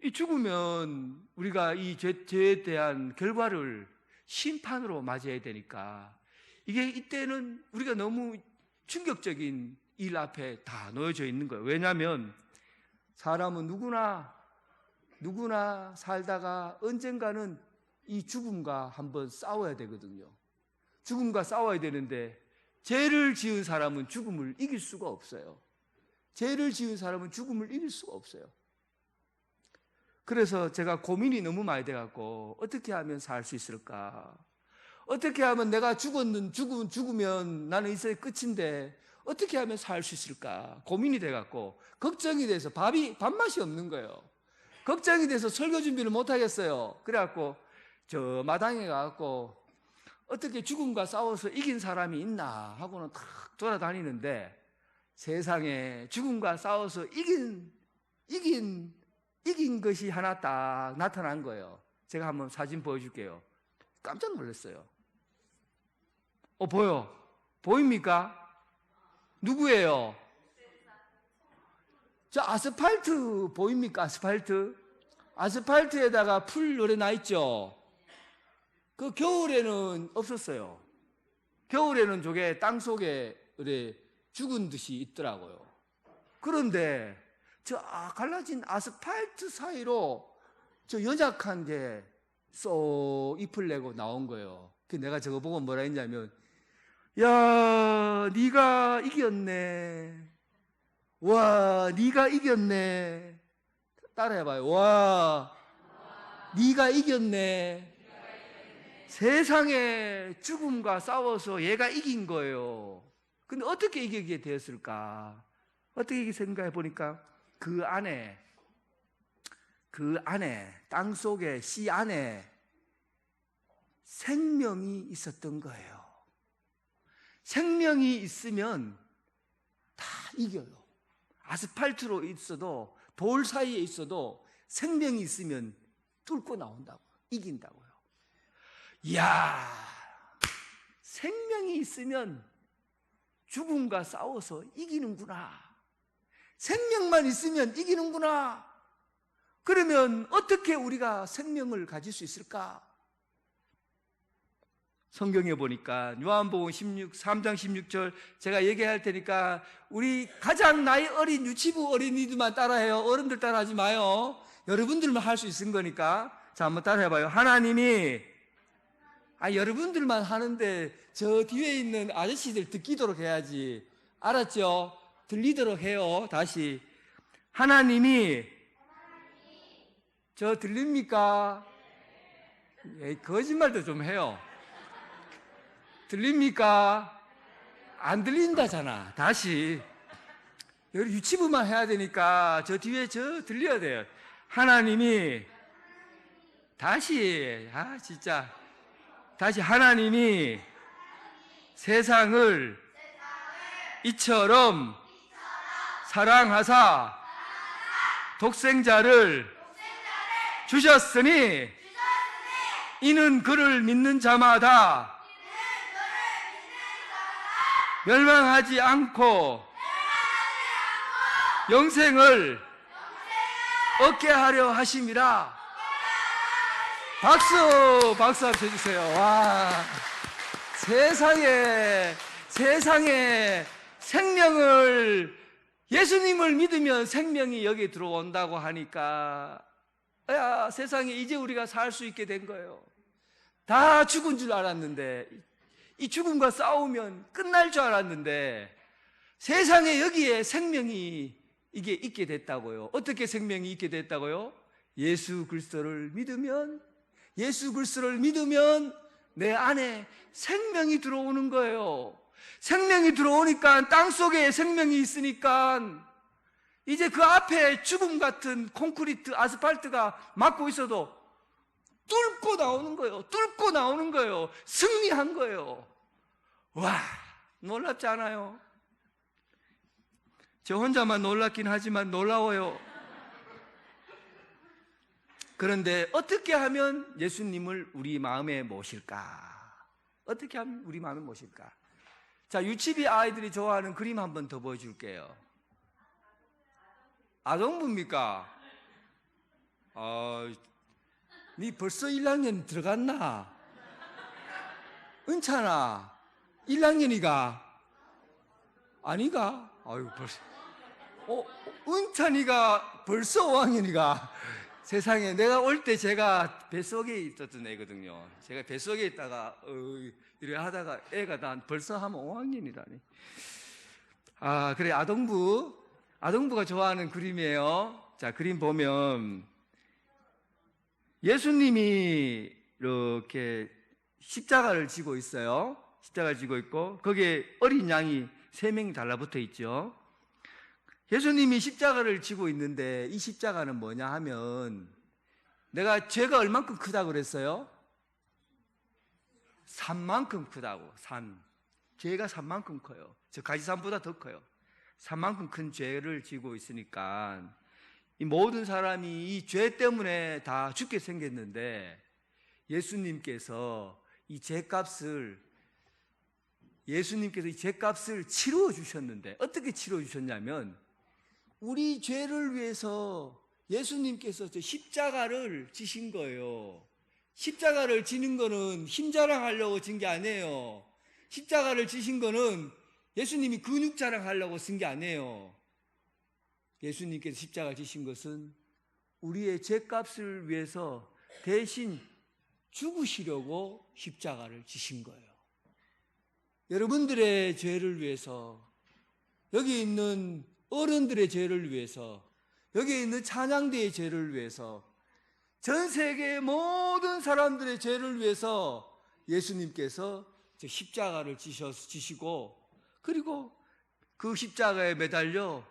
이 죽으면 우리가 이 죄에 대한 결과를 심판으로 맞이해야 되니까, 이게 이때는 우리가 너무 충격적인 일 앞에 다 놓여져 있는 거예요. 왜냐하면 사람은 누구나 살다가 언젠가는 이 죽음과 한번 싸워야 되거든요. 죽음과 싸워야 되는데 죄를 지은 사람은 죽음을 이길 수가 없어요. 죄를 지은 사람은 죽음을 이길 수가 없어요. 그래서 제가 고민이 너무 많이 돼갖고 어떻게 하면 살 수 있을까? 어떻게 하면 내가 죽으면 나는 이제 끝인데 어떻게 하면 살 수 있을까? 고민이 돼갖고 걱정이 돼서 밥맛이 없는 거예요. 걱정이 돼서 설교 준비를 못 하겠어요. 그래갖고 저 마당에 가갖고 어떻게 죽음과 싸워서 이긴 사람이 있나 하고는 탁 돌아다니는데, 세상에 죽음과 싸워서 이긴 것이 하나 딱 나타난 거예요. 제가 한번 사진 보여줄게요. 깜짝 놀랐어요. 보입니까? 누구예요? 저 아스팔트 보입니까? 아스팔트에다가 풀 노래 있죠? 그 겨울에는 없었어요. 겨울에는 저게 땅 속에 죽은 듯이 있더라고요. 그런데 저 갈라진 아스팔트 사이로 저 연약한 게 쏙 잎을 내고 나온 거예요. 내가 저거 보고 뭐라 했냐면, 야, 네가 이겼네. 와, 네가 이겼네. 따라해봐요. 와, 네가 이겼네. 세상에 죽음과 싸워서 얘가 이긴 거예요. 근데 어떻게 이기게 되었을까? 어떻게 생각해 보니까 그 안에 땅 속에 씨 안에 생명이 있었던 거예요. 생명이 있으면 다 이겨요. 아스팔트로 있어도, 돌 사이에 있어도 생명이 있으면 뚫고 나온다고, 이긴다고요. 이야, 생명이 있으면 죽음과 싸워서 이기는구나. 생명만 있으면 이기는구나. 그러면 어떻게 우리가 생명을 가질 수 있을까? 성경에 보니까 요한복음 3장 16절 제가 얘기할 테니까 우리 가장 나이 어린 유치부 어린이들만 따라해요. 어른들 따라하지 마요. 여러분들만 할 수 있는 거니까. 자, 한번 따라해봐요. 하나님이, 여러분들만 하는데 저 뒤에 있는 아저씨들 듣기도록 해야지. 알았죠? 들리도록 해요. 다시. 하나님이, 저 들립니까? 거짓말도 좀 해요. 들립니까? 안 들린다잖아. 다시. 여기 유치부만 해야 되니까 저 뒤에 저 들려야 돼요. 하나님이, 다시, 진짜. 다시. 하나님이 세상을 이처럼 사랑하사 독생자를 주셨으니 이는 그를 믿는 자마다 멸망하지 않고 영생을 얻게 하려 하심이라. 박수 한번 쳐주세요. 와, 세상에 생명을, 예수님을 믿으면 생명이 여기 들어온다고 하니까, 야, 세상에 이제 우리가 살 수 있게 된 거예요. 다 죽은 줄 알았는데, 이 죽음과 싸우면 끝날 줄 알았는데, 세상에 여기에 생명이 이게 있게 됐다고요. 어떻게 생명이 있게 됐다고요? 예수 그리스도를 믿으면 내 안에 생명이 들어오는 거예요. 생명이 들어오니까 땅 속에 생명이 있으니까 이제 그 앞에 죽음 같은 콘크리트, 아스팔트가 막고 있어도 뚫고 나오는 거예요. 승리한 거예요. 와, 놀랍지 않아요? 저 혼자만 놀랍긴 하지만 놀라워요. 그런데 어떻게 하면 예수님을 우리 마음에 모실까? 어떻게 하면 우리 마음에 모실까? 자, 유치비 아이들이 좋아하는 그림 한번 더 보여줄게요. 아동부입니까? 니 벌써 1학년 들어갔나? 은찬아, 1학년이가? 아니가? 아유, 벌써. 은찬이가 벌써 5학년이가? 세상에, 내가 올 때 제가 뱃속에 있었던 애거든요. 제가 뱃속에 있다가 이래 하다가 애가 난 벌써 하면 5학년이라니. 아, 그래, 아동부가 좋아하는 그림이에요. 자, 그림 보면 예수님이 이렇게 십자가를 지고 있어요. 십자가를 지고 있고 거기에 어린 양이 3명이 달라붙어 있죠. 예수님이 십자가를 지고 있는데 이 십자가는 뭐냐 하면, 내가 죄가 얼만큼 크다고 그랬어요? 산만큼 크다고. 죄가 산만큼 커요. 저 가지산보다 더 커요. 산만큼 큰 죄를 지고 있으니까 이 모든 사람이 이 죄 때문에 다 죽게 생겼는데, 예수님께서 이 죄값을 치루어 주셨는데, 어떻게 치루어 주셨냐면, 우리 죄를 위해서 예수님께서 저 십자가를 지신 거예요. 십자가를 지는 거는 힘 자랑하려고 진 게 아니에요. 십자가를 지신 거는 예수님이 근육 자랑하려고 쓴 게 아니에요. 예수님께서 십자가를 지신 것은 우리의 죄값을 위해서 대신 죽으시려고 십자가를 지신 거예요. 여러분들의 죄를 위해서, 여기 있는 어른들의 죄를 위해서, 여기 있는 찬양대의 죄를 위해서, 전 세계의 모든 사람들의 죄를 위해서 예수님께서 십자가를 지시고, 그리고 그 십자가에 매달려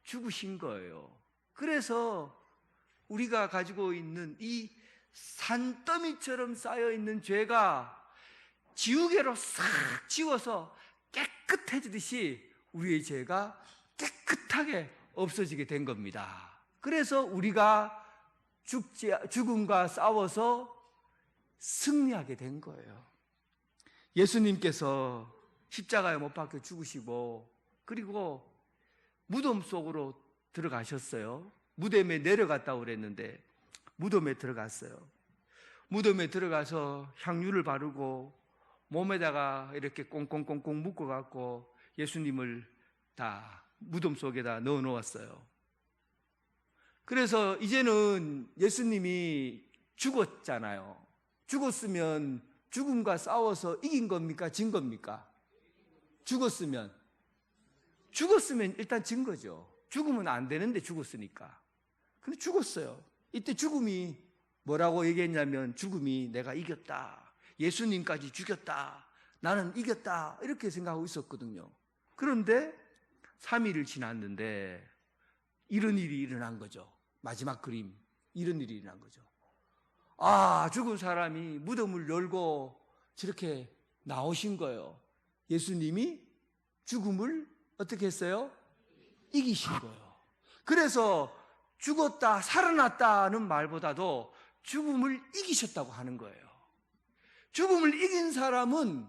죽으신 거예요. 그래서 우리가 가지고 있는 이 산더미처럼 쌓여있는 죄가 지우개로 싹 지워서 깨끗해지듯이 우리의 죄가 깨끗하게 없어지게 된 겁니다. 그래서 우리가 죽음과 싸워서 승리하게 된 거예요. 예수님께서 십자가에 못 박혀 죽으시고, 그리고 무덤 속으로 들어가셨어요. 무덤에 내려갔다고 그랬는데 무덤에 들어갔어요. 무덤에 들어가서 향유를 바르고 몸에다가 이렇게 꽁꽁꽁꽁 묶어갖고 예수님을 다 무덤 속에다 넣어 놓았어요. 그래서 이제는 예수님이 죽었잖아요. 죽었으면 죽음과 싸워서 이긴 겁니까? 진 겁니까? 죽었으면 일단 진 거죠. 죽으면 안 되는데 죽었으니까. 근데 죽었어요. 이때 죽음이 뭐라고 얘기했냐면, 죽음이 내가 이겼다, 예수님까지 죽였다, 나는 이겼다, 이렇게 생각하고 있었거든요. 그런데 3일을 지났는데 이런 일이 일어난 거죠. 마지막 그림, 이런 일이 일어난 거죠. 아, 죽은 사람이 무덤을 열고 저렇게 나오신 거예요. 예수님이 죽음을 어떻게 했어요? 이기신 거예요. 그래서 죽었다 살아났다는 말보다도 죽음을 이기셨다고 하는 거예요. 죽음을 이긴 사람은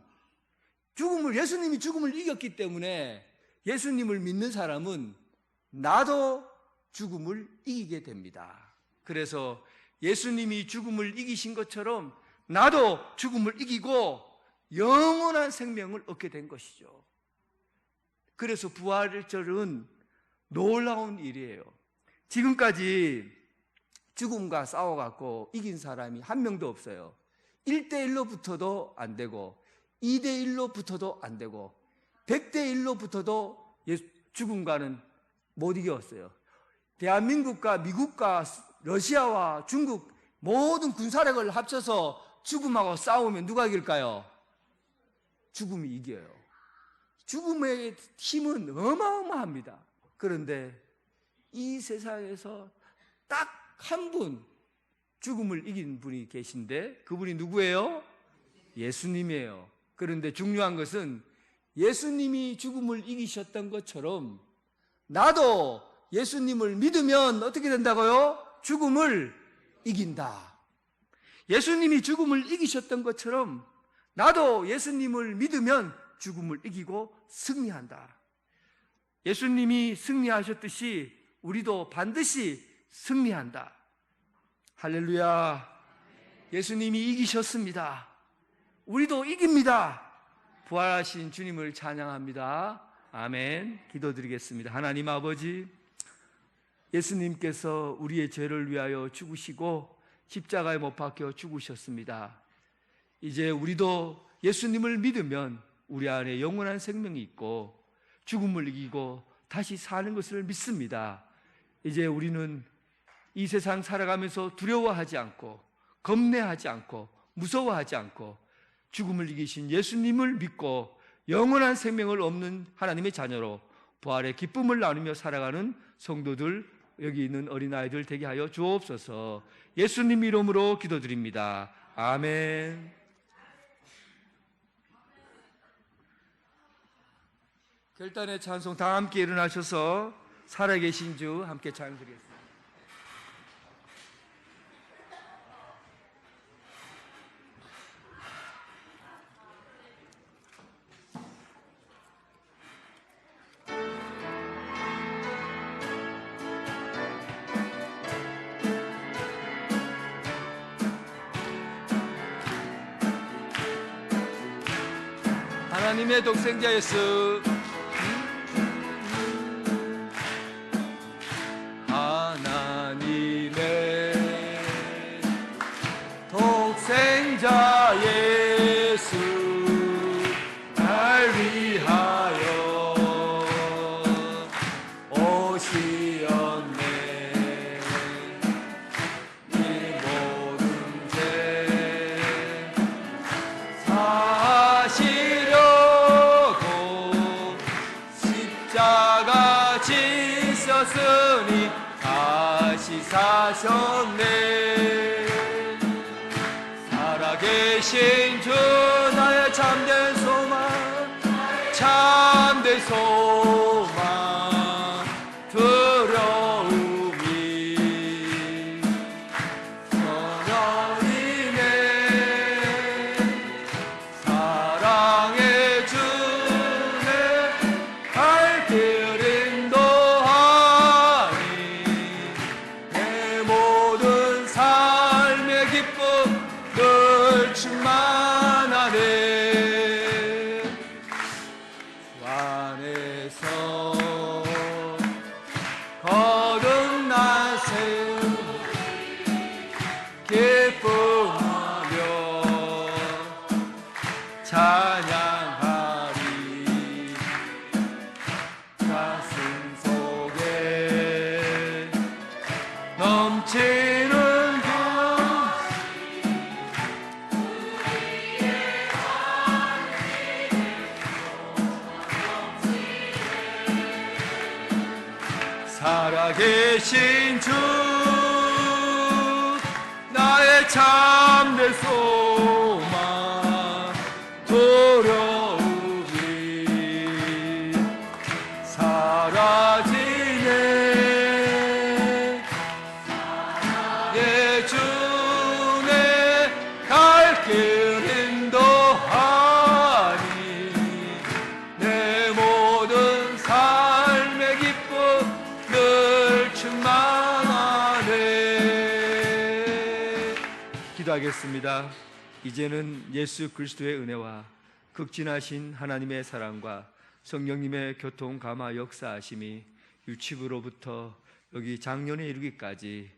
예수님이 죽음을 이겼기 때문에 예수님을 믿는 사람은 나도 죽음을 이기게 됩니다. 그래서 예수님이 죽음을 이기신 것처럼 나도 죽음을 이기고 영원한 생명을 얻게 된 것이죠. 그래서 부활절은 놀라운 일이에요. 지금까지 죽음과 싸워갖고 이긴 사람이 한 명도 없어요. 1대1로 붙어도 안 되고 2대1로 붙어도 안 되고 100대1로 붙어도 죽음과는 못 이겼어요. 대한민국과 미국과 러시아와 중국 모든 군사력을 합쳐서 죽음하고 싸우면 누가 이길까요? 죽음이 이겨요. 죽음의 힘은 어마어마합니다. 그런데 이 세상에서 딱 한 분 죽음을 이긴 분이 계신데 그분이 누구예요? 예수님이에요. 그런데 중요한 것은 예수님이 죽음을 이기셨던 것처럼 나도 예수님을 믿으면 어떻게 된다고요? 죽음을 이긴다. 예수님이 죽음을 이기셨던 것처럼 나도 예수님을 믿으면 죽음을 이기고 승리한다. 예수님이 승리하셨듯이 우리도 반드시 승리한다. 할렐루야. 예수님이 이기셨습니다. 우리도 이깁니다. 부활하신 주님을 찬양합니다. 아멘. 기도드리겠습니다. 하나님 아버지, 예수님께서 우리의 죄를 위하여 죽으시고 십자가에 못 박혀 죽으셨습니다. 이제 우리도 예수님을 믿으면 우리 안에 영원한 생명이 있고 죽음을 이기고 다시 사는 것을 믿습니다. 이제 우리는 이 세상 살아가면서 두려워하지 않고 겁내하지 않고 무서워하지 않고 죽음을 이기신 예수님을 믿고 영원한 생명을 얻는 하나님의 자녀로 부활의 기쁨을 나누며 살아가는 성도들, 여기 있는 어린아이들 되게 하여 주옵소서. 예수님 이름으로 기도드립니다. 아멘. 결단의 찬송 다 함께 일어나셔서 살아계신 주 함께 찬양드리겠습니다. 하나님의 독생자 예수, 하나님의 독생자 예수, 날 위하여 오시었네. 이 모든 죄 사시려고 십자가 지셨으니 다시 사셨네. 살아계신 주 나의 참된 소망, 참된 소망, 두려움이 선언이네. 사랑의 주내 발길 인도하니 내 모든 삶의 기쁨 늘 충만하네. 주 안에서 거듭난 생 기쁨하며 찬양하리. 가슴 속에 넘치는 그 살아계신 주 나의 참된 소망, 두려움이 사라지네. 예, 주 기도하겠습니다. 이제는 예수 그리스도의 은혜와 극진하신 하나님의 사랑과 성령님의 교통 감화 역사하심이 유치부로부터 여기 장년에 이르기까지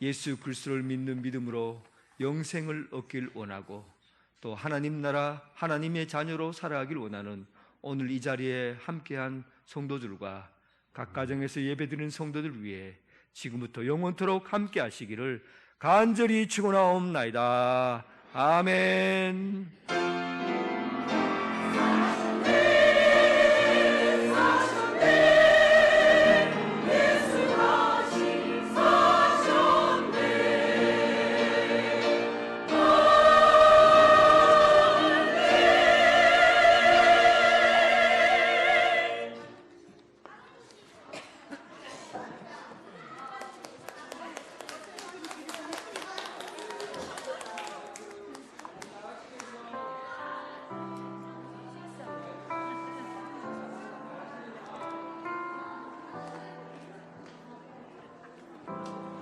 예수 그리스도를 믿는 믿음으로 영생을 얻길 원하고 또 하나님 나라 하나님의 자녀로 살아가길 원하는 오늘 이 자리에 함께한 성도들과 각 가정에서 예배드리는 성도들 위해 지금부터 영원토록 함께 하시기를 간절히 축원하옵나이다. 아멘.